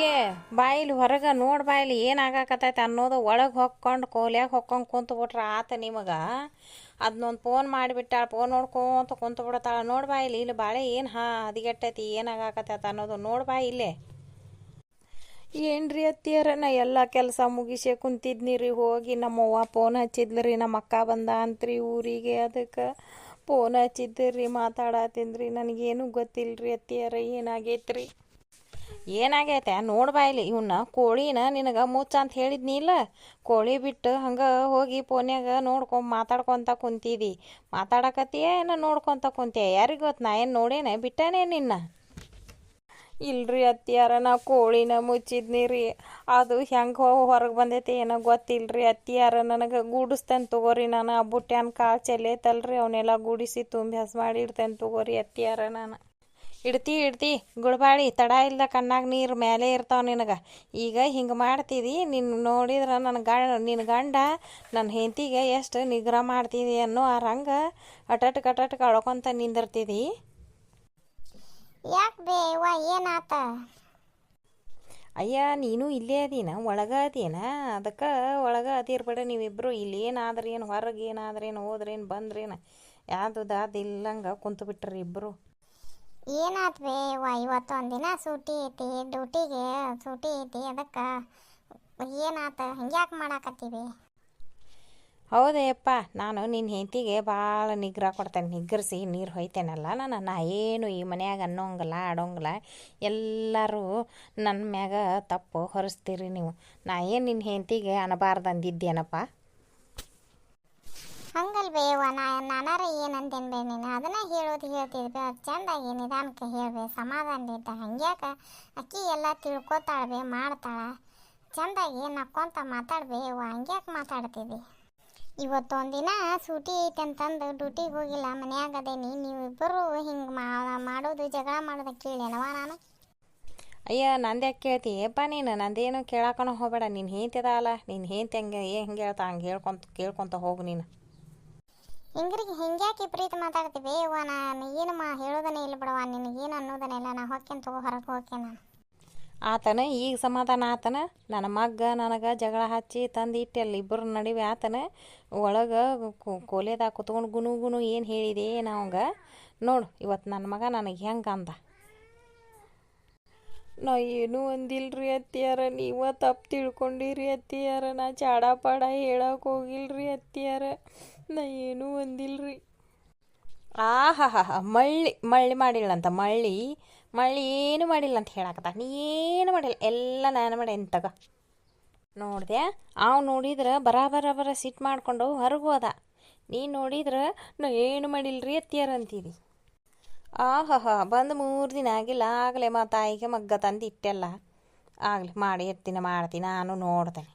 ಈಕೆ ಬಾಯಿಲಿ ಹೊರಗೆ ನೋಡಿ ಬಾಯಿಲಿ ಏನಾಗಕತ್ತೈತೆ ಅನ್ನೋದು ಒಳಗೆ ಹೊಕ್ಕೊಂಡು ಕೋಲ್ಯಾಗ ಹೊಕ್ಕೊಂಡು ಕುಂತ್ಬಿಟ್ರೆ ಆತ ನಿಮಗೆ ಅದನ್ನೊಂದು ಫೋನ್ ಮಾಡಿಬಿಟ್ಟಾಳ. ಫೋನ್ ನೋಡ್ಕೊಂತ ಕುಂತ್ಬಿಡ್ತಾಳೆ. ನೋಡಿ ಬಾಯಿಲಿ ಇಲ್ಲಿ ಬಾಳೆ ಏನು ಹದಿಗೆಟ್ಟೈತಿ ಏನಾಗಕತ್ತೈತೆ ಅನ್ನೋದು ನೋಡಿ ಬಾಯಿ ಇಲ್ಲೇ. ಏನ್ರಿ ಅತ್ತಿಯರ ನಾ ಎಲ್ಲ ಕೆಲಸ ಮುಗಿಸೇ ಕುಂತಿದ್ನಿ ರೀ. ಹೋಗಿ ನಮ್ಮವ್ವ ಫೋನ್ ಹಚ್ಚಿದ್ಲು ನಮ್ಮ ಅಕ್ಕ ಬಂದ ಅಂತ್ರಿ ಊರಿಗೆ. ಅದಕ್ಕೆ ಫೋನ್ ಹಚ್ಚಿದ್ರಿ ಮಾತಾಡತ್ತೀನಿ. ನನಗೇನು ಗೊತ್ತಿಲ್ಲರಿ ಅತ್ತಿಯರ ಏನಾಗೈತ್ರಿ. ಏನಾಗೈತೆ ನೋಡ್ಬಾಯಿಲಿ ಇವನ್ನ ಕೋಳಿನ ನಿನಗೆ ಮುಚ್ಚ ಅಂತ ಹೇಳಿದ್ನಿ ಇಲ್ಲ. ಕೋಳಿ ಬಿಟ್ಟು ಹಂಗೆ ಹೋಗಿ ಫೋನ್ಯಾಗ ಮಾತಾಡ್ಕೊತ ಕುಂತಿದ್ದಿ. ಮಾತಾಡಕತ್ತೀಯ ಏನೋ ನೋಡ್ಕೊತ ಕುಂತೀಯ. ಯಾರಿಗೆ ಗೊತ್ತು ನಾ ಏನು ನೋಡೇನೆ ಬಿಟ್ಟೇನೆ ನಿನ್ನ. ಇಲ್ರಿ ಅತ್ತಿಯಾರ ನಾ ಕೋಳಿನ ಮುಚ್ಚಿದ್ನಿ ರೀ. ಅದು ಹೆಂಗೆ ಹೊರಗೆ ಬಂದೈತೆ ಏನೋ ಗೊತ್ತಿಲ್ಲರಿ ಅತ್ತಿಯಾರ. ನನಗೆ ಗೂಡಿಸ್ತೇನೆ ತಗೋರಿ. ನಾನು ಆ ಬುಟ್ಟ್ಯಾನ ಕಾಳು ಚೆಲ್ಲೈತಲ್ರಿ ಅವನ್ನೆಲ್ಲ ಗೂಡಿಸಿ ತುಂಬಿ ಹಸ್ ಮಾಡಿ ಇಡ್ತೇನೆ ತಗೋರಿ ಅತ್ತಿಯಾರ. ನಾನು ಇಡ್ತಿ ಗುಳ್ಬಾಳಿ ತಡ ಇಲ್ದ ಕಣ್ಣಾಗ ನೀರು ಮೇಲೆ ಇರ್ತಾವ ನಿನಗೆ. ಈಗ ಹಿಂಗೆ ಮಾಡ್ತಿದ್ದಿ ನಿನ್ನ ನೋಡಿದ್ರೆ ನಿನ್ನ ಗಂಡ ನನ್ನ ಹೆಂಡತಿಗೆ ಎಷ್ಟು ನಿಗ್ರಹ ಮಾಡ್ತಿದ್ದಿ ಅನ್ನೋ ಆ ರಂಗ ಅಟಟ್ಗೆ ಅಳ್ಕೊತ ನಿಂದಿರ್ತಿದ್ದಿ. ಯಾಕೆ ಬೇವ ಏನಾತ? ಅಯ್ಯ ನೀನು ಇಲ್ಲೇ ಅದೀನ ಒಳಗೆ ಅದೇನ. ಅದಕ್ಕೆ ಒಳಗೆ ಅದಿರ್ಬೇಡ ನೀವಿಬ್ಬರು. ಇಲ್ಲಿ ಏನಾದ್ರೇನು ಹೊರಗೆ ಏನಾದ್ರೇನು ಹೋದ್ರೇನು ಬಂದ್ರೇನು ಯಾವ್ದು ಇಲ್ಲಂಗೆ ಕುಂತು ಬಿಟ್ರಿ ಇಬ್ಬರು. ಏನಾತ್ ಬೇವ ಇವತ್ತು ಒಂದಿನ ಸೂಟಿ ಐತಿ, ಡ್ಯೂಟಿಗೆ ಸೂಟಿ ಐತಿ. ಅದಕ್ಕೆ ಏನಾತ ಹಂಗ್ಯಾಕೆ ಮಾಡಾಕತ್ತೀವಿ? ಹೌದಯ್ಯಪ್ಪ, ನಾನು ನಿನ್ನ ಹೆಂಡತಿಗೆ ಭಾಳ ನಿಗ್ರಹ ಕೊಡ್ತೇನೆ. ನಿಗ್ರಹಿಸಿ ನೀರು ಹೊಯ್ತೇನಲ್ಲ. ನಾ ಏನು ಈ ಮನ್ಯಾಗ ಅನ್ನೋಂಗಿಲ್ಲ ಆಡೋಂಗಿಲ್ಲ. ಎಲ್ಲರೂ ನನ್ನ ಮ್ಯಾಗ ತಪ್ಪು ಹೊರಿಸ್ತೀರಿ ನೀವು. ನಾ ಏನು ನಿನ್ನ ಹೆಂಡತಿಗೆ ಅನ್ನಬಾರ್ದು ಅಂದಿದ್ದೇನಪ್ಪ? ಹಂಗಲ್ ಬೇವ ನಾನಾರ ಏನಂತೇನು ಬೇ ನೀನು ಅದನ್ನ ಹೇಳ್ತಿದ್ವಿ. ಚೆಂದಾಗಿ ನಿಧಾನಕ್ಕೆ ಹೇಳ್ಬೇ, ಸಮಾಧಾನದಿಂದ. ಹಂಗ್ಯಾಕೆ ಅಕ್ಕಿ ಎಲ್ಲ ತಿಳ್ಕೊತಾಳ್ಬೇ, ಮಾಡ್ತಾಳ. ಚೆಂದಾಗಿ ನಕ್ಕೊಂತ ಮಾತಾಡ್ಬೇವ. ಹಂಗ್ಯಾಕೆ ಮಾತಾಡ್ತಿದ್ದಿ? ಇವತ್ತೊಂದಿನ ಸೂಟಿ ಐತೆ ಅಂತಂದು ಡ್ಯೂಟಿಗೆ ಹೋಗಿಲ್ಲ, ಮನ್ಯಾಗ ಅದೇನಿ. ನೀವಿಬ್ಬರು ಹಿಂಗೆ ಮಾಡೋದು ಜಗಳ ಮಾಡೋದು ಕೇಳೇನವ ನಾನು? ಅಯ್ಯ ನಂದ್ಯಾಕೆ ಕೇಳ್ತೀಯಪ್ಪ ನೀನು? ನಂದೇನು ಕೇಳಕ್ಕನೂ ಹೋಗಬೇಡ. ನಿನ್ನ ಹೆಂಡತಿ ಅಲ್ಲ, ನಿನ್ನ ಹೆಂಡತಿ ಹೆಂಗೆ ಹೇಳ್ತಾ ಹಂಗೆ ಕೇಳ್ಕೊತ ಹೋಗು ನೀನು. ಹಿಂಗ್ಯಾಕೆ ವಿಪರೀತ ಮಾತಾಡ್ತೀವಿ ಅವ್ವ? ನಾನು ಏನು ಹೇಳೋದನ್ನೇ ಇಲ್ಲ ಬಿಡವ. ನಿನಗೇನು ಅನ್ನೋದನ್ನೇ ಇಲ್ಲ. ನಾ ಹೋಗ್ತೇನೆ ತಗೋ, ಹೊರಗೆ ಹೋಗ್ತೇನೆ ನಾನು. ಆತನ ಈಗ ಸಮಾಧಾನ ಆತನ. ನನ್ನ ಮಗ್ಗ ನನಗೆ ಜಗಳ ಹಚ್ಚಿ ತಂದು ಇಟ್ಟೆಲ್ಲ ಇಬ್ಬರು ನಡುವೆ ಆತನ. ಒಳಗೆ ಕೋಲೆದಾಗ ಕುತ್ಕೊಂಡು ಗುನು ಏನು ಹೇಳಿದೆ ನಾವಂಗ ನೋಡು. ಇವತ್ತು ನನ್ನ ಮಗ ನನಗೆ ಹೆಂಗೆ ಅಂದ. ನಾ ಏನೂ ಅಂದಿಲ್ರಿ ಅತ್ತಿಯಾರ. ನೀವು ತಪ್ಪು ತಿಳ್ಕೊಂಡಿರಿ ಅತ್ತಿಯಾರ. ನಾ ಚಾಡ ಪಾಡ ಹೇಳಕ್ಕೆ ಹೋಗಿಲ್ರಿ ಅತ್ತಿಯಾರ. ನಾ ಏನೂ ಅಂದಿಲ್ರಿ. ಮಳ್ಳಿ ಮಾಡಿಲ್ಲಂತ. ಮಳ್ಳಿ ಏನು ಮಾಡಿಲ್ಲ ಅಂತ ಹೇಳಕತ್ತ. ನೀ ಏನು ಮಾಡಿಲ್ಲ, ಎಲ್ಲ ನಾನು ಮಾಡಿ ಎಂತಗ ನೋಡಿದೆ. ಅವ್ ನೋಡಿದ್ರೆ ಬರ ಸಿಟ್ಟು ಮಾಡ್ಕೊಂಡು ಹೊರಗೆ ಹೋದ. ನೀನು ನೋಡಿದ್ರೆ ನಾ ಏನು ಮಾಡಿಲ್ರಿ ಅತ್ತಿಯಾರ ಅಂತೀರಿ. ಬಂದು 3 ದಿನ ಆಗಿಲ್ಲ ಆಗಲೇ ಮತ್ತು ತಾಯಿಗೆ ಮಗ್ಗ ತಂದು ಇಟ್ಟೆಲ್ಲ. ಆಗಲಿ ಮಾಡ್ತೀನಿ ನಾನು ನೋಡ್ತೇನೆ.